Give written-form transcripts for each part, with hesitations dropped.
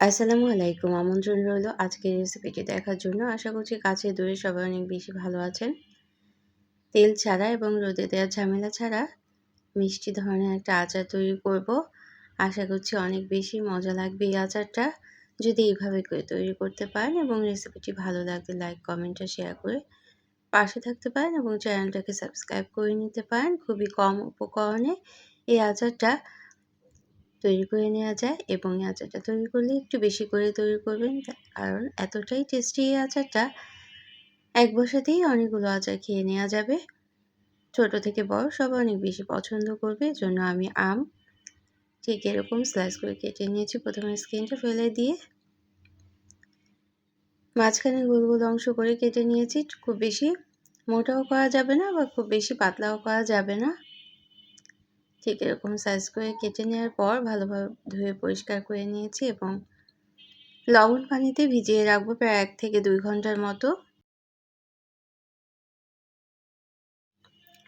আসসালামু আলাইকুম। আমন্ত্রণ রইলো আজকের রেসিপিটি দেখার জন্য। আশা করছি কাছে দূরে সবাই অনেক বেশি ভালো আছেন। তেল ছাড়া এবং রোদে দেওয়ার ঝামেলা ছাড়া মিষ্টি ধরনের একটা আচার তৈরি করব। আশা করছি অনেক বেশি মজা লাগবে এই আচারটা। যদি এইভাবে করে তৈরি করতে পারেন এবং রেসিপিটি ভালো লাগলে লাইক, কমেন্ট আর শেয়ার করে পাশে থাকতে পারেন এবং চ্যানেলটাকে সাবস্ক্রাইব করে নিতে পারেন। খুবই কম উপকরণে এই আচারটা তৈরি করে নেওয়া যায় এবং এই আচারটা তৈরি করলে একটু বেশি করে তৈরি করবেন, কারণ এতটাই টেস্টি এই আচারটা এক বসাতেই অনেকগুলো আচার খেয়ে নেওয়া যাবে। ছোট থেকে বড় সবাই অনেক বেশি পছন্দ করবে। এজন্য আমি আম ঠিক এরকম স্লাইস করে কেটে নিয়েছি। প্রথমে স্কিনটা ফেলে দিয়ে মাঝখানে গোল গোল অংশ করে কেটে নিয়েছি। খুব বেশি মোটাও করা যাবে না বা খুব বেশি পাতলাও করা যাবে না। ঠিক এরকম সাইজ করে কেটে নেওয়ার পর ভালোভাবে ধুয়ে পরিষ্কার করে নিয়েছি এবং লবণ পানিতে ভিজিয়ে রাখবো প্রায় 1 থেকে 2 ঘন্টার মতো।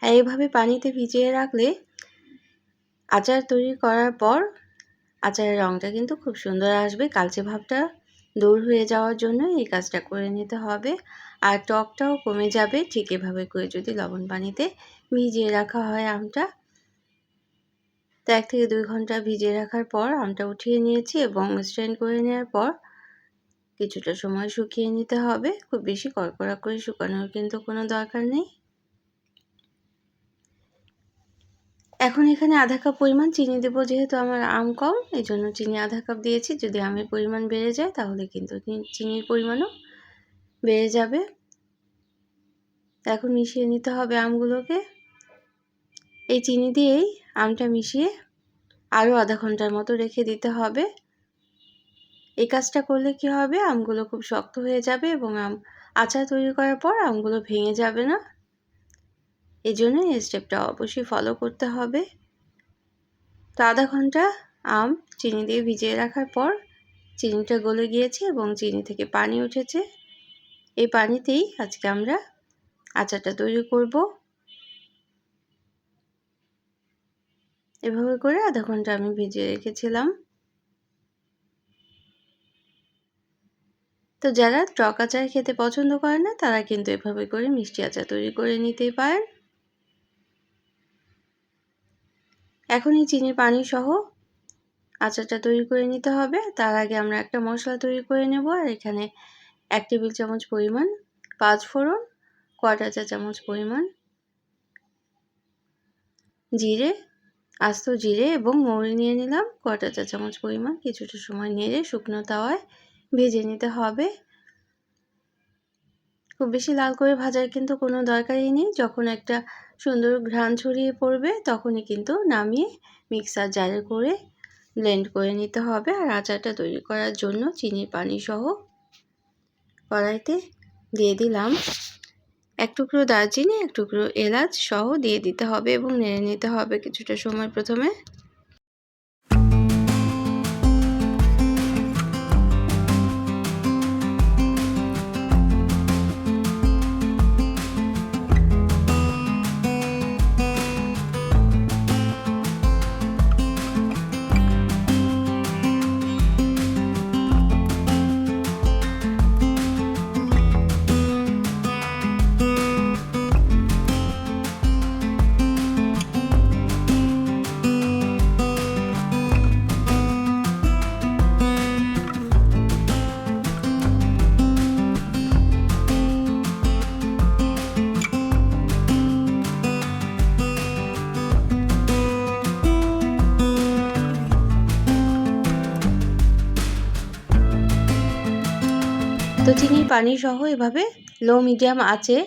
আর এইভাবে পানিতে ভিজিয়ে রাখলে আচার তৈরি করার পর আচারের রঙটা কিন্তু খুব সুন্দর আসবে। কালচে ভাবটা দূর হয়ে যাওয়ার জন্য এই কাজটা করে নিতে হবে। আর টকটাও কমে যাবে ঠিক এভাবে করে যদি লবণ পানিতে ভিজিয়ে রাখা হয় আমটা। তো 1 থেকে 2 ঘন্টা ভিজিয়ে রাখার পর আমটা উঠিয়ে নিয়েছি এবং স্ট্রেন করে নেওয়ার পর কিছুটা সময় শুকিয়ে নিতে হবে। খুব বেশি কড়কড়া করে শুকানোর কিন্তু কোনো দরকার নেই। এখন এখানে আধা কাপ পরিমাণ চিনি দেব, যেহেতু আমার আম কম এজন্য চিনি আধা কাপ দিয়েছি। যদি আমের পরিমাণ বেড়ে যায় তাহলে কিন্তু চিনির পরিমাণও বেড়ে যাবে। এখন মিশিয়ে নিতে হবে আমগুলোকে। এই চিনি দিয়েই আমটা মিশিয়ে আরও আধা ঘন্টার মতো রেখে দিতে হবে। এই কাজটা করলে কি হবে, আমগুলো খুব শক্ত হয়ে যাবে এবং আচার তৈরি করার পর আমগুলো ভেঙে যাবে না। এজন্য এই স্টেপটা অবশ্যই ফলো করতে হবে। তো আধা ঘন্টা আম চিনি দিয়ে ভিজিয়ে রাখার পর চিনিটা গলে গিয়েছে এবং চিনি থেকে পানি উঠেছে। এই পানিতেই আজকে আমরা আচারটা তৈরি করব। এভাবে করে আধা ঘন্টা আমি ভিজিয়ে রেখেছিলাম। তো যারা টক আচার খেতে পছন্দ করে না তারা কিন্তু এভাবে করে মিষ্টি আচার তৈরি করে নিতেই পারেন। এখন এই চিনির পানি সহ আচারটা তৈরি করে নিতে হবে। তার আগে আমরা একটা মশলা তৈরি করে নেব। আর এখানে 1 টেবিল চামচ পরিমাণ 5 ফোড়ন, 1/4 চা চামচ পরিমাণ জিরে, আস্ত জিরে এবং মৌরি নিয়ে নিলাম 1/4 চা চামচ পরিমাণ। কিছুটা সময় নেড়ে শুকনো তাওয়ায় ভেজে নিতে হবে। খুব বেশি লাল করে ভাজার কিন্তু কোনো দরকারই নেই। যখন একটা সুন্দর ঘ্রাণ ছড়িয়ে পড়বে তখনই কিন্তু নামিয়ে মিক্সার জারে করে ব্লেন্ড করে নিতে হবে। আর আচারটা তৈরি করার জন্য চিনির পানি সহ কড়াইতে দিয়ে দিলাম 1 টুকরো দারচিনি, 1 টুকরো এলাচ সহ দিয়ে দিতে হবে এবং নেড়ে নিতে হবে কিছুটা সময় প্রথমে। তো চিনির পানি সহ এভাবে লো মিডিয়াম আঁচে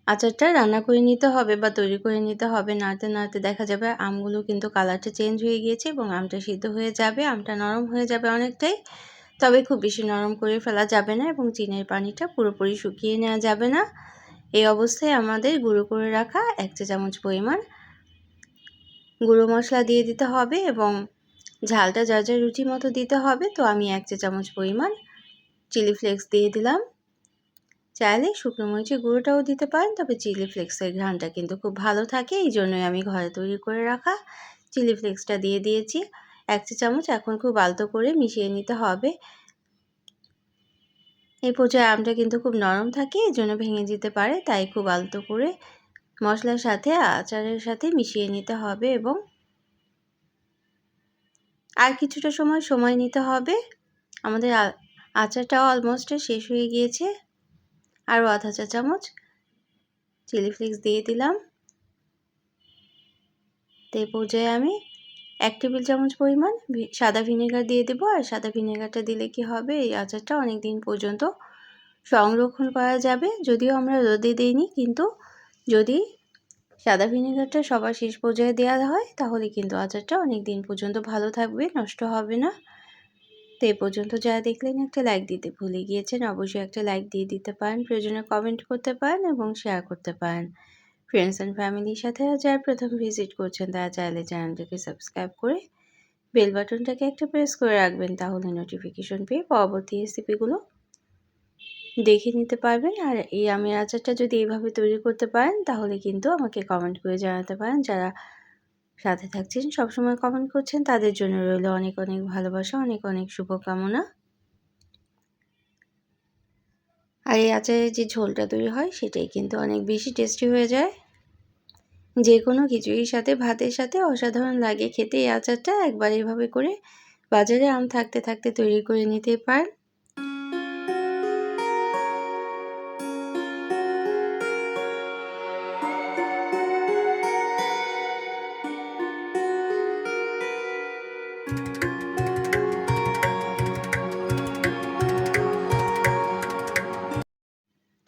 আচারটা রান্না করে নিতে হবে বা তৈরি করে নিতে হবে। নাড়তে নাড়তে দেখা যাবে আমগুলো কিন্তু কালারটা চেঞ্জ হয়ে গিয়েছে এবং আমটা সিদ্ধ হয়ে যাবে, আমটা নরম হয়ে যাবে অনেকটাই। তবে খুব বেশি নরম করে ফেলা যাবে না এবং চিনির পানিটা পুরোপুরি শুকিয়ে নেওয়া যাবে না। এই অবস্থায় আমাদের গুঁড়ো করে রাখা 1 চা চামচ পরিমাণ গুঁড়ো মশলা দিয়ে দিতে হবে এবং ঝালটা যার যার রুচি মতো দিতে হবে। তো আমি 1 চা চামচ পরিমাণ চিলি ফ্লেক্স দিয়ে দিলাম। চাইলে শুকনো মরিচের গুঁড়োটাও দিতে পারেন, তবে চিলি ফ্লেক্সের ঘ্রাণটা কিন্তু খুব ভালো থাকে। এই জন্যই আমি ঘরে তৈরি করে রাখা চিলি ফ্লেক্সটা দিয়ে দিয়েছি। 1 চা চামচ। এখন খুব আলতো করে মিশিয়ে নিতে হবে। এই পর্যায়ে আমটা কিন্তু খুব নরম থাকে, এজন্য ভেঙে যেতে পারে, তাই খুব আলতো করে মশলার সাথে আচারের সাথে মিশিয়ে নিতে হবে এবং আর কিছুটা সময় নিতে হবে। আমাদের আচারটাও অলমোস্ট শেষ হয়ে গিয়েছে। আরও আধা চা চামচ চিলি ফ্লেক্স দিয়ে দিলাম। তো এই পর্যায়ে আমি 1 টেবিল চামচ পরিমাণ সাদা ভিনেগার দিয়ে দেবো। আর সাদা ভিনেগারটা দিলে কি হবে, এই আচারটা অনেক দিন পর্যন্ত সংরক্ষণ করা যাবে। যদিও আমরা রোদে দিইনি, কিন্তু যদি সাদা ভিনেগারটা সবার শেষ পর্যায়ে দেওয়া হয় তাহলে কিন্তু আচারটা অনেক দিন পর্যন্ত ভালো থাকবে, নষ্ট হবে না। তো এই পর্যন্ত যারা দেখলেন, একটা লাইক দিতে ভুলে গিয়েছেন, অবশ্যই একটা লাইক দিয়ে দিতে পারেন, প্রয়োজনে কমেন্ট করতে পারেন এবং শেয়ার করতে পারেন ফ্রেন্ডস অ্যান্ড ফ্যামিলির সাথে। আর যারা প্রথম ভিজিট করছেন তারা চাইলে চ্যানেলটাকে সাবস্ক্রাইব করে বেল বাটনটাকে একটা প্রেস করে রাখবেন, তাহলে নোটিফিকেশন পেয়ে পরবর্তী রেসিপিগুলো দেখে নিতে পারবেন। আর এই আমের আচারটা যদি এইভাবে তৈরি করতে পারেন তাহলে কিন্তু আমাকে কমেন্ট করে জানাতে পারেন। যারা সাথে থাকছেন, সবসময় কমেন্ট করছেন, তাদের জন্য রইল অনেক অনেক ভালোবাসা, অনেক অনেক শুভকামনা। আর এই আচারের যে ঝোলটা তৈরি হয় সেটাই কিন্তু অনেক বেশি টেস্টি হয়ে যায়। যে কোনো খিচুড়ির সাথে, ভাতের সাথে অসাধারণ লাগে খেতে এই আচারটা। একবার এভাবে করে বাজারে আম থাকতে থাকতে তৈরি করে নিতে পারেন।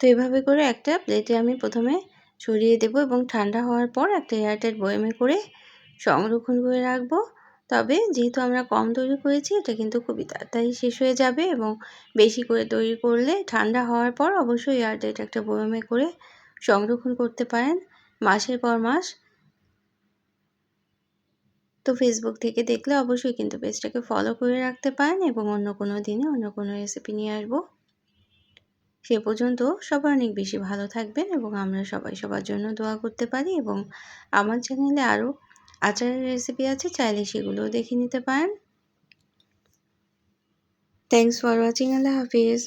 তো এভাবে করে একটা প্লেটে আমি প্রথমে ছড়িয়ে দেব এবং ঠান্ডা হওয়ার পর একটা এয়ারটাইট বয়ামে করে সংরক্ষণ করে রাখবো। তবে যেহেতু আমরা কম তৈরি করেছি, এটা কিন্তু খুবই তাড়াতাড়ি শেষ হয়ে যাবে এবং বেশি করে তৈরি করলে ঠান্ডা হওয়ার পর অবশ্যই এয়ারটাইট একটা বয়ামে করে সংরক্ষণ করতে পারেন মাসের পর মাস। তো ফেসবুক থেকে দেখলে অবশ্যই কিন্তু পেজটাকে ফলো করে রাখতে পারেন এবং অন্য কোনো দিনে অন্য কোনো রেসিপি নিয়ে আসবো। সে পর্যন্ত সবাই অনেক বেশি ভালো থাকবেন এবং আমরা সবাই সবার জন্য দোয়া করতে পারি। এবং আমার চ্যানেলে আরও আচারের রেসিপি আছে, চাইলে সেগুলোও দেখে নিতে পারেন। Thanks for watching. Allah Hafiz.